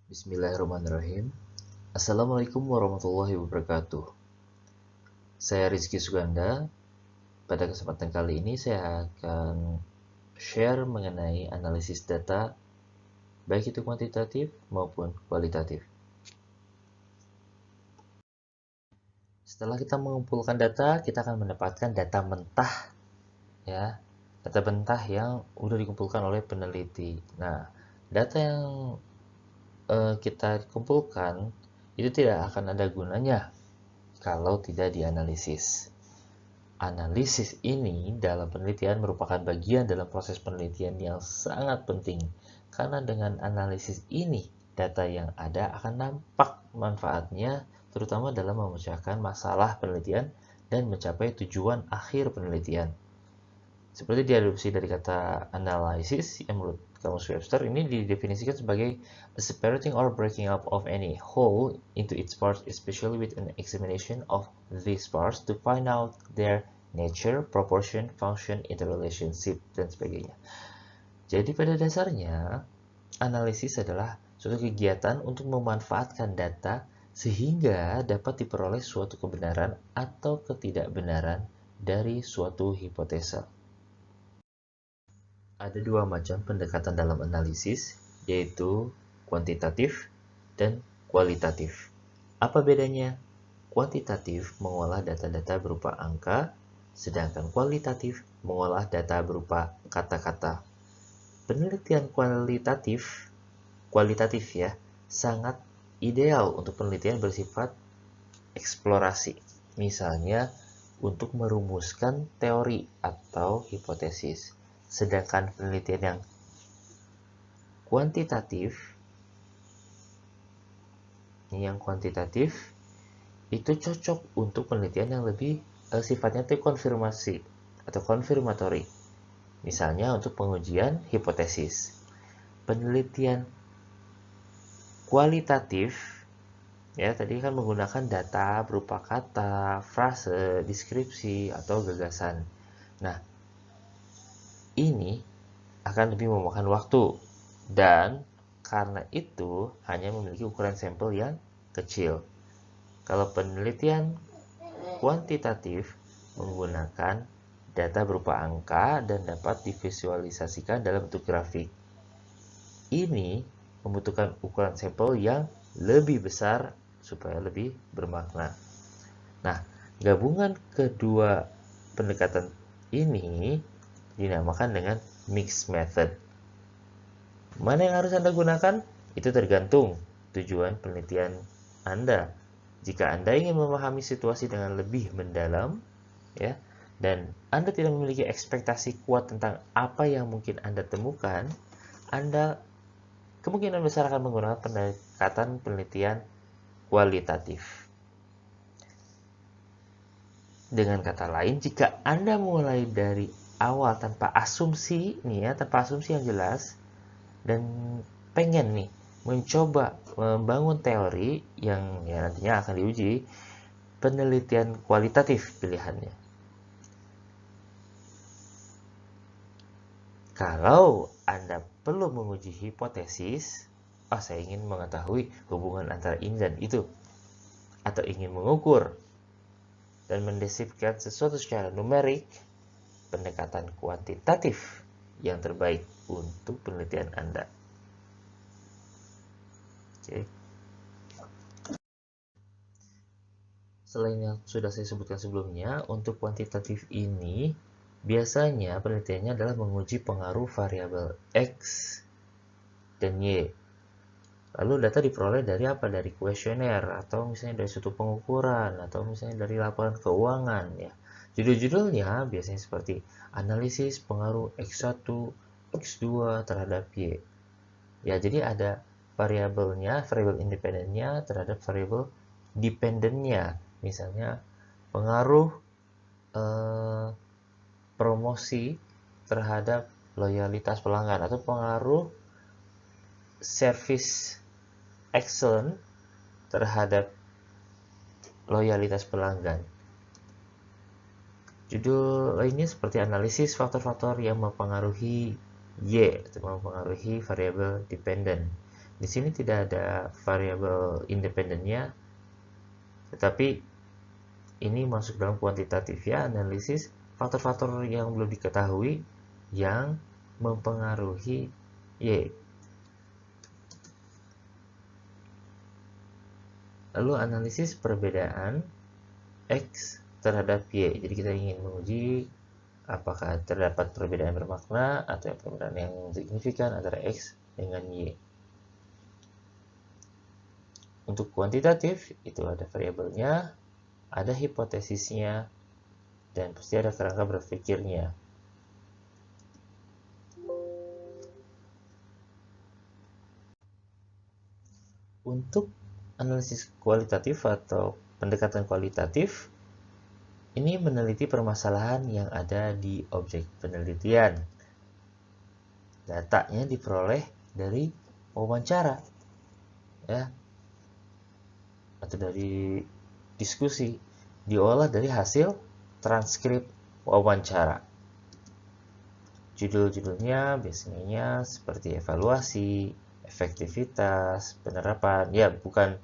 Bismillahirrahmanirrahim. Assalamualaikum warahmatullahi wabarakatuh. Saya Rizky Suganda. Pada kesempatan kali ini saya akan share mengenai analisis data, baik itu kuantitatif maupun kualitatif. Setelah kita mengumpulkan data, kita akan mendapatkan data mentah, ya, data mentah yang udah dikumpulkan oleh peneliti. Nah, data yang kita kumpulkan itu tidak akan ada gunanya kalau tidak dianalisis. Analisis ini dalam penelitian merupakan bagian dalam proses penelitian yang sangat penting, karena dengan analisis ini data yang ada akan nampak manfaatnya, terutama dalam memecahkan masalah penelitian dan mencapai tujuan akhir penelitian. Seperti diadopsi dari kata analysis yang menurut Kamus Webster ini didefinisikan sebagai a separating or breaking up of any whole into its parts, especially with an examination of these parts to find out their nature, proportion, function, interrelationship, dan sebagainya. Jadi pada dasarnya, analisis adalah suatu kegiatan untuk memanfaatkan data sehingga dapat diperoleh suatu kebenaran atau ketidakbenaran dari suatu hipotesa. Ada dua macam pendekatan dalam analisis, yaitu kuantitatif dan kualitatif. Apa bedanya? Kuantitatif mengolah data-data berupa angka, sedangkan kualitatif mengolah data berupa kata-kata. Penelitian kualitatif ya, sangat ideal untuk penelitian bersifat eksplorasi. Misalnya, untuk merumuskan teori atau hipotesis. Sedangkan penelitian yang kuantitatif itu cocok untuk penelitian yang lebih sifatnya itu konfirmasi atau konfirmatori. Misalnya untuk pengujian hipotesis. Penelitian kualitatif ya tadi kan menggunakan data berupa kata, frase, deskripsi atau gagasan. Nah, ini akan lebih memakan waktu dan karena itu hanya memiliki ukuran sampel yang kecil. Kalau penelitian kuantitatif menggunakan data berupa angka dan dapat divisualisasikan dalam bentuk grafik. Ini membutuhkan ukuran sampel yang lebih besar supaya lebih bermakna. Nah, gabungan kedua pendekatan ini dinamakan dengan mixed method. Mana yang harus Anda gunakan? Itu tergantung tujuan penelitian Anda. Jika Anda ingin memahami situasi dengan lebih mendalam, ya, dan Anda tidak memiliki ekspektasi kuat tentang apa yang mungkin Anda temukan, Anda kemungkinan besar akan menggunakan pendekatan penelitian kualitatif. Dengan kata lain, jika Anda mulai dari awal tanpa asumsi yang jelas dan pengen nih mencoba membangun teori yang ya nantinya akan diuji, penelitian kualitatif pilihannya. Kalau Anda perlu menguji hipotesis, saya ingin mengetahui hubungan antara ini dan itu, atau ingin mengukur dan mendeskripsikan sesuatu secara numerik, pendekatan kuantitatif yang terbaik untuk penelitian Anda. Oke. Selain yang sudah saya sebutkan sebelumnya, untuk kuantitatif ini biasanya penelitiannya adalah menguji pengaruh variabel X dan Y. Lalu data diperoleh dari apa? Dari kuesioner, atau misalnya dari suatu pengukuran, atau misalnya dari laporan keuangan. Ya. Judul-judulnya biasanya seperti analisis pengaruh X1, X2 terhadap Y. Ya, jadi ada variabelnya, variabel independennya terhadap variabel dependennya. Misalnya pengaruh promosi terhadap loyalitas pelanggan atau pengaruh service excellent terhadap loyalitas pelanggan. Judul lainnya seperti analisis faktor-faktor yang mempengaruhi Y atau mempengaruhi variabel dependent. Di sini tidak ada variabel independennya, tetapi ini masuk dalam kuantitatif ya, analisis faktor-faktor yang belum diketahui yang mempengaruhi Y. Lalu analisis perbedaan X terhadap Y. Jadi kita ingin menguji apakah terdapat perbedaan bermakna atau perbedaan yang signifikan antara X dengan Y. Untuk kuantitatif, itu ada variabelnya, ada hipotesisnya, dan pasti ada kerangka berpikirnya. Untuk analisis kualitatif atau pendekatan kualitatif, ini meneliti permasalahan yang ada di objek penelitian. Datanya diperoleh dari wawancara, ya, atau dari diskusi, diolah dari hasil transkrip wawancara. Judul-judulnya biasanya seperti evaluasi, efektivitas, penerapan, ya bukan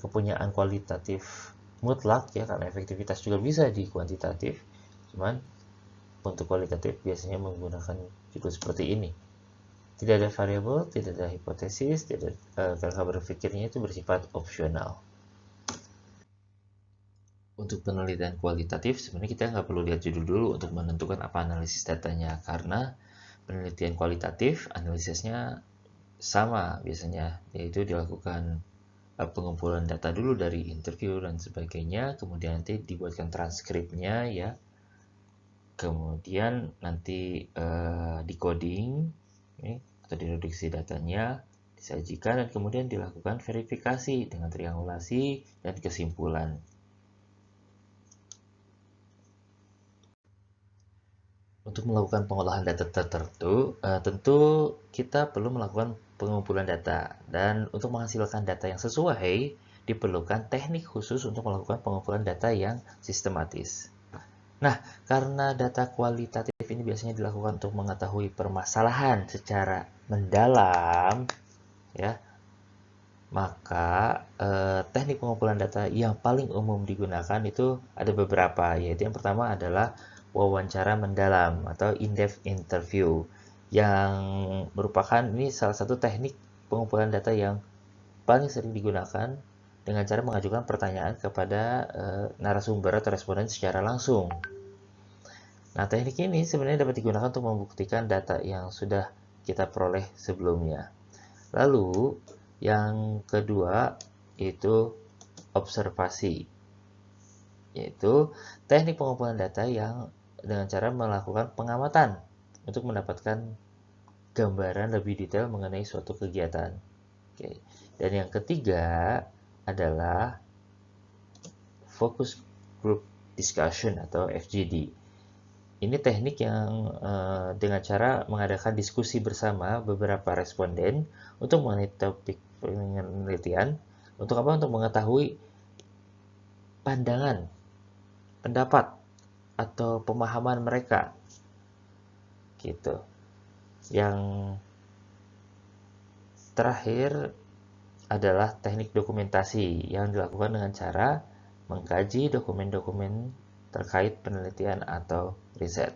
kepunyaan kualitatif mutlak ya, karena efektivitas juga bisa di kuantitatif, cuman untuk kualitatif biasanya menggunakan judul seperti ini. Tidak ada variabel, tidak ada hipotesis, tidak kerangka berpikirnya itu bersifat opsional. Untuk penelitian kualitatif sebenarnya kita nggak perlu lihat judul dulu untuk menentukan apa analisis datanya, karena penelitian kualitatif analisisnya sama biasanya, yaitu dilakukan pengumpulan data dulu dari interview dan sebagainya, kemudian nanti dibuatkan transkripnya ya, kemudian nanti decoding atau direduksi datanya, disajikan, dan kemudian dilakukan verifikasi dengan triangulasi dan kesimpulan. Untuk melakukan pengolahan data tertentu, tentu kita perlu melakukan pengumpulan data, dan untuk menghasilkan data yang sesuai diperlukan teknik khusus untuk melakukan pengumpulan data yang sistematis. Nah, karena data kualitatif ini biasanya dilakukan untuk mengetahui permasalahan secara mendalam, ya, maka teknik pengumpulan data yang paling umum digunakan itu ada beberapa, yaitu yang pertama adalah wawancara mendalam atau in-depth interview, yang merupakan ini salah satu teknik pengumpulan data yang paling sering digunakan dengan cara mengajukan pertanyaan kepada narasumber atau responden secara langsung. Nah, teknik ini sebenarnya dapat digunakan untuk membuktikan data yang sudah kita peroleh sebelumnya. Lalu, yang kedua itu observasi, yaitu teknik pengumpulan data yang dengan cara melakukan pengamatan untuk mendapatkan gambaran lebih detail mengenai suatu kegiatan. Oke. Dan yang ketiga adalah focus group discussion atau FGD. Ini teknik yang dengan cara mengadakan diskusi bersama beberapa responden untuk mengenai topik penelitian. Untuk apa? Untuk mengetahui pandangan, pendapat, atau pemahaman mereka, gitu. Yang terakhir adalah teknik dokumentasi yang dilakukan dengan cara mengkaji dokumen-dokumen terkait penelitian atau riset.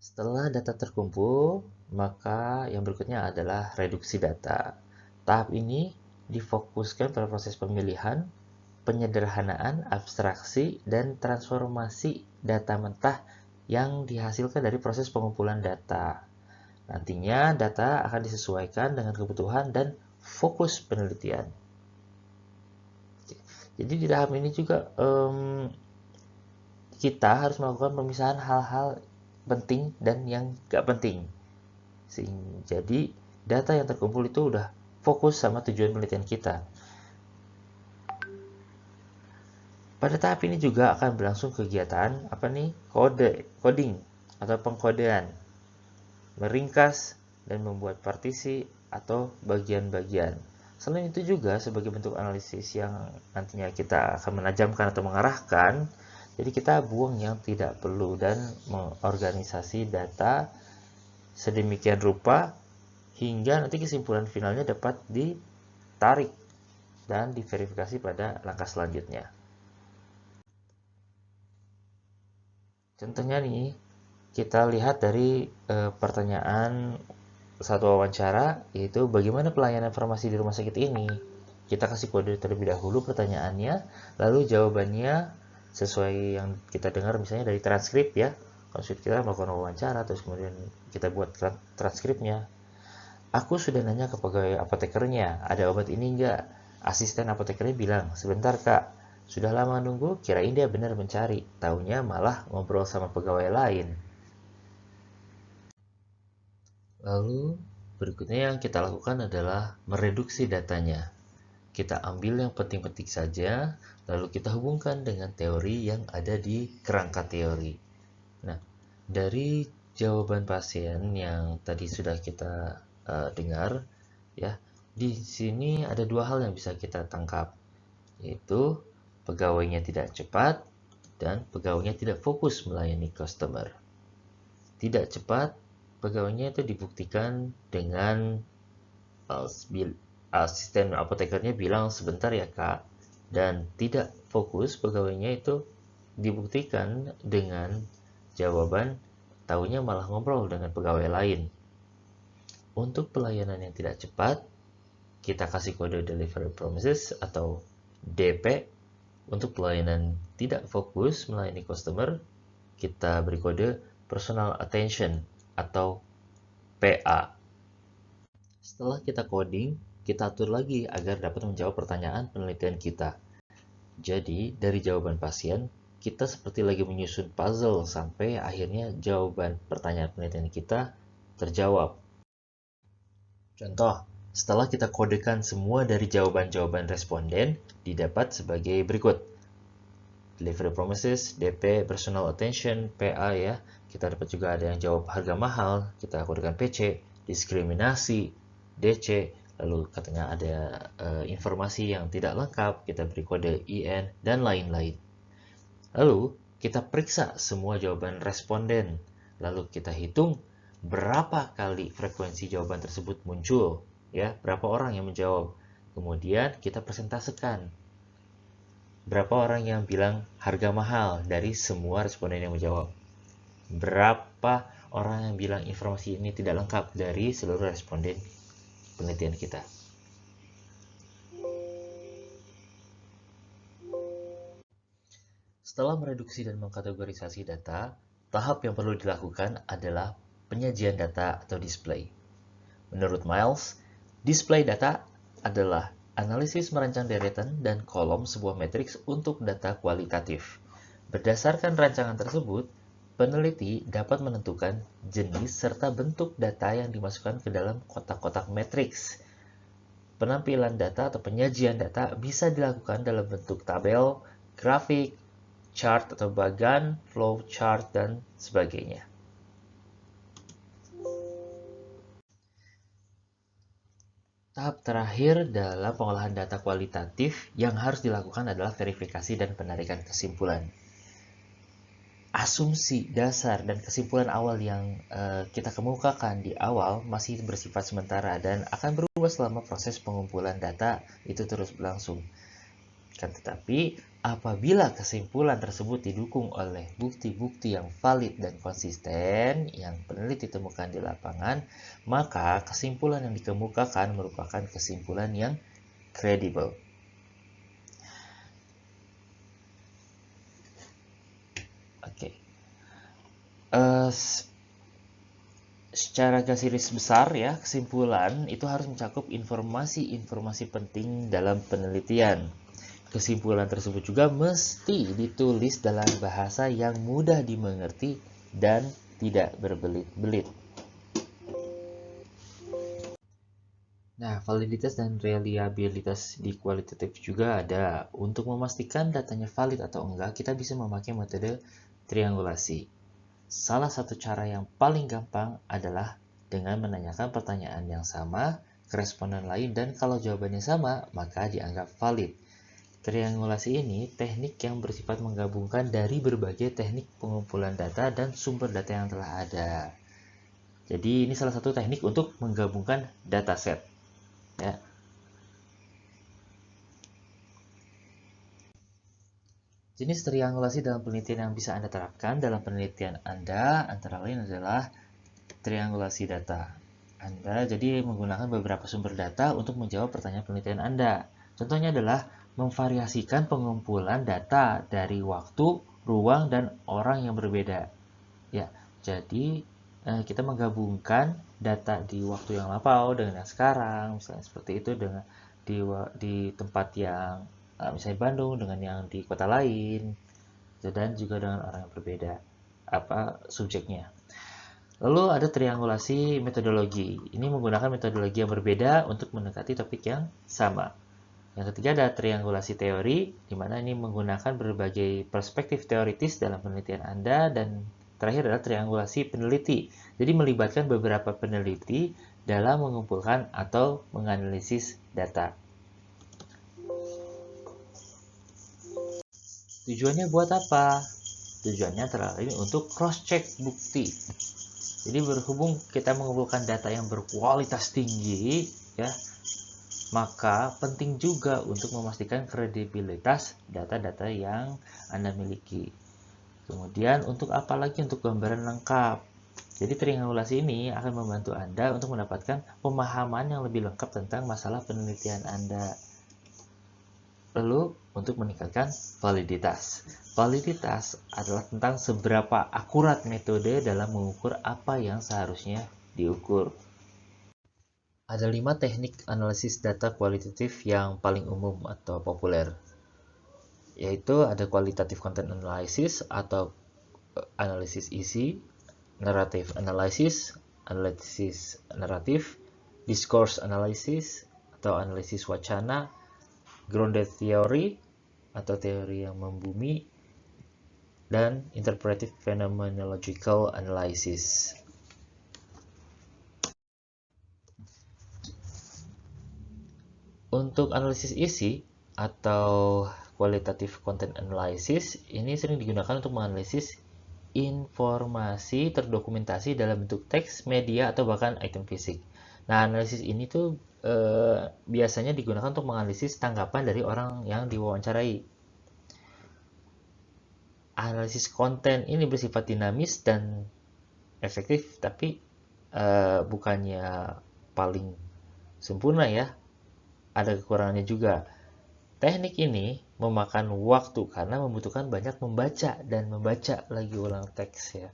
Setelah data terkumpul, maka yang berikutnya adalah reduksi data. Tahap ini difokuskan pada proses pemilihan, penyederhanaan, abstraksi, dan transformasi data mentah yang dihasilkan dari proses pengumpulan data. Nantinya data akan disesuaikan dengan kebutuhan dan fokus penelitian. Jadi di tahap ini juga kita harus melakukan pemisahan hal-hal penting dan yang gak penting. Jadi data yang terkumpul itu udah fokus sama tujuan penelitian kita. Pada tahap ini juga akan berlangsung kegiatan coding atau pengkodean, meringkas dan membuat partisi atau bagian-bagian. Selain itu juga sebagai bentuk analisis yang nantinya kita akan menajamkan atau mengarahkan, Jadi kita buang yang tidak perlu dan mengorganisasi data sedemikian rupa hingga nanti kesimpulan finalnya dapat ditarik dan diverifikasi pada langkah selanjutnya. Contohnya nih, kita lihat dari pertanyaan satu wawancara, yaitu bagaimana pelayanan farmasi di rumah sakit ini. Kita kasih kode terlebih dahulu pertanyaannya, lalu jawabannya sesuai yang kita dengar misalnya dari transkrip ya. Kalau kita melakukan wawancara, terus kemudian kita buat transkripnya. Aku sudah nanya ke pegawai apotekernya, ada obat ini enggak? Asisten apotekernya bilang, sebentar kak, sudah lama nunggu, kirain dia benar mencari. Taunya malah ngobrol sama pegawai lain. Lalu, berikutnya yang kita lakukan adalah mereduksi datanya. Kita ambil yang penting-penting saja, lalu kita hubungkan dengan teori yang ada di kerangka teori. Nah, dari jawaban pasien yang tadi sudah kita dengar, ya, di sini ada dua hal yang bisa kita tangkap, yaitu pegawainya tidak cepat dan pegawainya tidak fokus melayani customer. Tidak cepat, pegawainya itu dibuktikan dengan asisten apotekernya bilang sebentar ya kak, dan tidak fokus pegawainya itu dibuktikan dengan jawaban taunya malah ngobrol dengan pegawai lain. Untuk pelayanan yang tidak cepat, kita kasih kode delivery promises atau DP. Untuk pelayanan tidak fokus melayani customer, kita beri kode personal attention atau PA. Setelah kita coding, kita atur lagi agar dapat menjawab pertanyaan penelitian kita. Jadi, dari jawaban pasien, kita seperti lagi menyusun puzzle sampai akhirnya jawaban pertanyaan penelitian kita terjawab. Contoh, setelah kita kodekan semua dari jawaban-jawaban responden, didapat sebagai berikut. Delivery promises, DP, personal attention, PA ya. Kita dapat juga ada yang jawab harga mahal, kita kodekan PC, diskriminasi, DC, lalu katanya ada informasi yang tidak lengkap, kita beri kode IN, dan lain-lain. Lalu, kita periksa semua jawaban responden, lalu kita hitung berapa kali frekuensi jawaban tersebut muncul, ya, berapa orang yang menjawab. Kemudian kita presentasikan berapa orang yang bilang harga mahal dari semua responden yang menjawab. Berapa orang yang bilang informasi ini tidak lengkap dari seluruh responden penelitian kita. Setelah mereduksi dan mengkategorisasi data, tahap yang perlu dilakukan adalah penyajian data atau display. Menurut Miles, display data adalah analisis merancang deretan dan kolom sebuah matriks untuk data kualitatif. Berdasarkan rancangan tersebut, peneliti dapat menentukan jenis serta bentuk data yang dimasukkan ke dalam kotak-kotak matriks. Penampilan data atau penyajian data bisa dilakukan dalam bentuk tabel, grafik, chart atau bagan, flow chart, dan sebagainya. Tahap terakhir dalam pengolahan data kualitatif yang harus dilakukan adalah verifikasi dan penarikan kesimpulan. Asumsi dasar dan kesimpulan awal yang kita kemukakan di awal masih bersifat sementara dan akan berubah selama proses pengumpulan data itu terus berlangsung. Tetapi apabila kesimpulan tersebut didukung oleh bukti-bukti yang valid dan konsisten yang peneliti temukan di lapangan, maka kesimpulan yang dikemukakan merupakan kesimpulan yang kredibel. Oke. Secara garis besar ya, kesimpulan itu harus mencakup informasi-informasi penting dalam penelitian. Kesimpulan tersebut juga mesti ditulis dalam bahasa yang mudah dimengerti dan tidak berbelit-belit. Nah, validitas dan reliabilitas di kualitatif juga ada. Untuk memastikan datanya valid atau enggak, kita bisa memakai metode triangulasi. Salah satu cara yang paling gampang adalah dengan menanyakan pertanyaan yang sama ke responden lain dan kalau jawabannya sama, maka dianggap valid. Triangulasi ini teknik yang bersifat menggabungkan dari berbagai teknik pengumpulan data dan sumber data yang telah ada. Jadi ini salah satu teknik untuk menggabungkan dataset. Ya. Jenis triangulasi dalam penelitian yang bisa Anda terapkan dalam penelitian Anda antara lain adalah triangulasi data. Anda jadi menggunakan beberapa sumber data untuk menjawab pertanyaan penelitian Anda. Contohnya adalah memvariasikan pengumpulan data dari waktu, ruang, dan orang yang berbeda. Ya, jadi kita menggabungkan data di waktu yang lampau dengan yang sekarang, misalnya seperti itu dengan di tempat yang misalnya Bandung dengan yang di kota lain, dan juga dengan orang yang berbeda subjeknya. Lalu ada triangulasi metodologi. Ini menggunakan metodologi yang berbeda untuk mendekati topik yang sama. Yang ketiga ada triangulasi teori, di mana ini menggunakan berbagai perspektif teoritis dalam penelitian Anda. Dan terakhir adalah triangulasi peneliti. Jadi melibatkan beberapa peneliti dalam mengumpulkan atau menganalisis data. Tujuannya buat apa? Tujuannya antara lain untuk cross-check bukti. Jadi berhubung kita mengumpulkan data yang berkualitas tinggi, ya, maka penting juga untuk memastikan kredibilitas data-data yang Anda miliki. Kemudian untuk apa lagi? Untuk gambaran lengkap. Jadi triangulasi ini akan membantu Anda untuk mendapatkan pemahaman yang lebih lengkap tentang masalah penelitian Anda. Lalu untuk meningkatkan validitas. Validitas adalah tentang seberapa akurat metode dalam mengukur apa yang seharusnya diukur. Ada 5 teknik analisis data kualitatif yang paling umum atau populer, yaitu ada qualitative content analysis atau analisis isi, narrative analysis, analisis naratif, discourse analysis atau analisis wacana, grounded theory atau teori yang membumi, dan interpretive phenomenological analysis. Untuk analisis isi atau qualitative content analysis ini sering digunakan untuk menganalisis informasi terdokumentasi dalam bentuk teks, media, atau bahkan item fisik. Nah, analisis ini tuh biasanya digunakan untuk menganalisis tanggapan dari orang yang diwawancarai. Analisis konten ini bersifat dinamis dan efektif, tapi bukannya paling sempurna ya. Ada kekurangannya juga. Teknik ini memakan waktu karena membutuhkan banyak membaca dan membaca lagi ulang teks ya.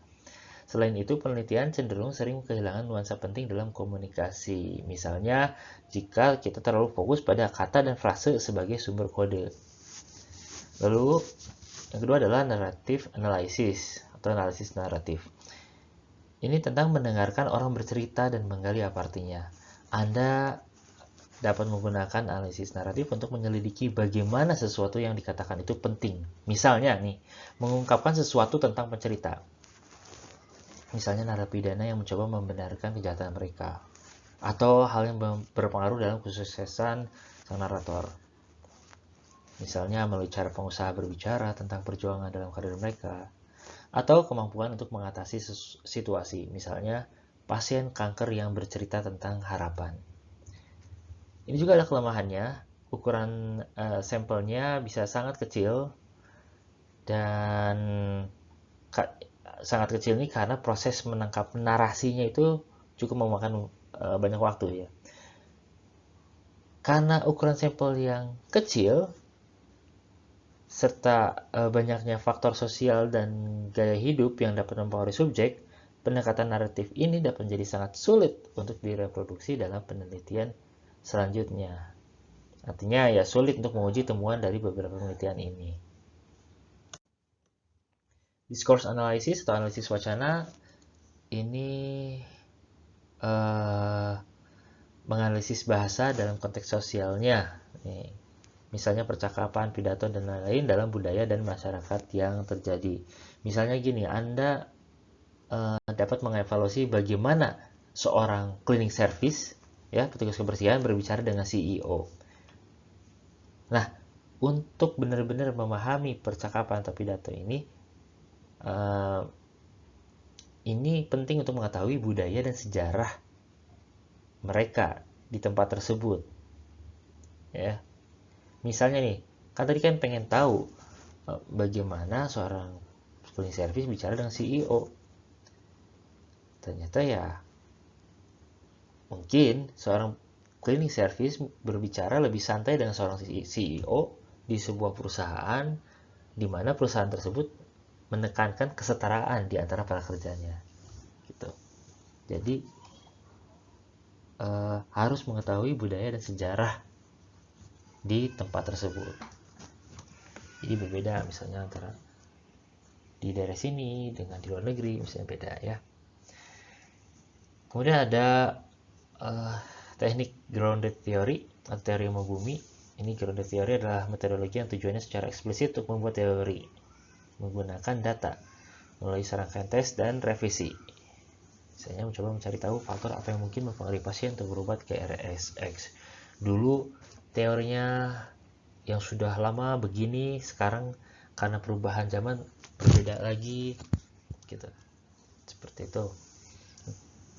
Selain itu, penelitian cenderung sering kehilangan nuansa penting dalam komunikasi. Misalnya, jika kita terlalu fokus pada kata dan frase sebagai sumber kode. Lalu, yang kedua adalah narrative analysis atau analisis naratif. Ini tentang mendengarkan orang bercerita dan menggali apa artinya. Anda dapat menggunakan analisis naratif untuk menyelidiki bagaimana sesuatu yang dikatakan itu penting. Misalnya nih, mengungkapkan sesuatu tentang pencerita. Misalnya narapidana yang mencoba membenarkan kejahatan mereka. Atau hal yang berpengaruh dalam kesuksesan sang narator. Misalnya melalui cara pengusaha berbicara tentang perjuangan dalam karir mereka. Atau kemampuan untuk mengatasi situasi. Misalnya pasien kanker yang bercerita tentang harapan. Ini juga ada kelemahannya, ukuran sampelnya bisa sangat kecil, dan sangat kecil ini karena proses menangkap narasinya itu cukup memakan banyak waktu ya. Karena ukuran sampel yang kecil, serta banyaknya faktor sosial dan gaya hidup yang dapat mempengaruhi subjek, pendekatan naratif ini dapat menjadi sangat sulit untuk direproduksi dalam penelitian selanjutnya. Artinya ya sulit untuk menguji temuan dari beberapa penelitian ini. Discourse analysis atau analisis wacana ini menganalisis bahasa dalam konteks sosialnya. Nih, misalnya percakapan, pidato, dan lain-lain dalam budaya dan masyarakat yang terjadi. Misalnya gini, Anda dapat mengevaluasi bagaimana seorang cleaning service, ya, petugas kebersihan berbicara dengan CEO. Nah, untuk benar-benar memahami percakapan atau pidato ini penting untuk mengetahui budaya dan sejarah mereka di tempat tersebut. Ya, misalnya nih, kan tadi kan pengen tahu bagaimana seorang cleaning service bicara dengan CEO. Ternyata ya mungkin seorang cleaning service berbicara lebih santai dengan seorang CEO di sebuah perusahaan di mana perusahaan tersebut menekankan kesetaraan di antara para kerjanya gitu. Jadi harus mengetahui budaya dan sejarah di tempat tersebut. Jadi berbeda misalnya antara di daerah sini dengan di luar negeri misalnya beda ya. Kemudian ada teknik grounded theory atau teori ilmu bumi. Ini grounded theory adalah metodologi yang tujuannya secara eksplisit untuk membuat teori menggunakan data melalui serangkaian tes dan revisi. Misalnya mencoba mencari tahu faktor apa yang mungkin mempengaruhi pasien untuk berobat ke RSX. Dulu teorinya yang sudah lama begini, sekarang karena perubahan zaman berbeda lagi gitu. Seperti itu.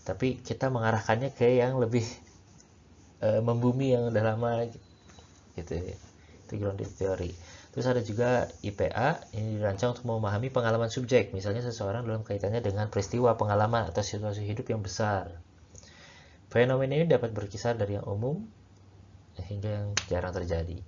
Tapi kita mengarahkannya ke yang lebih membumi yang udah lama gitu ya. Itu grounded theory. Terus ada juga IPA, ini dirancang untuk memahami pengalaman subjek, misalnya seseorang dalam kaitannya dengan peristiwa, pengalaman, atau situasi hidup yang besar. Fenomena ini dapat berkisar dari yang umum hingga yang jarang terjadi.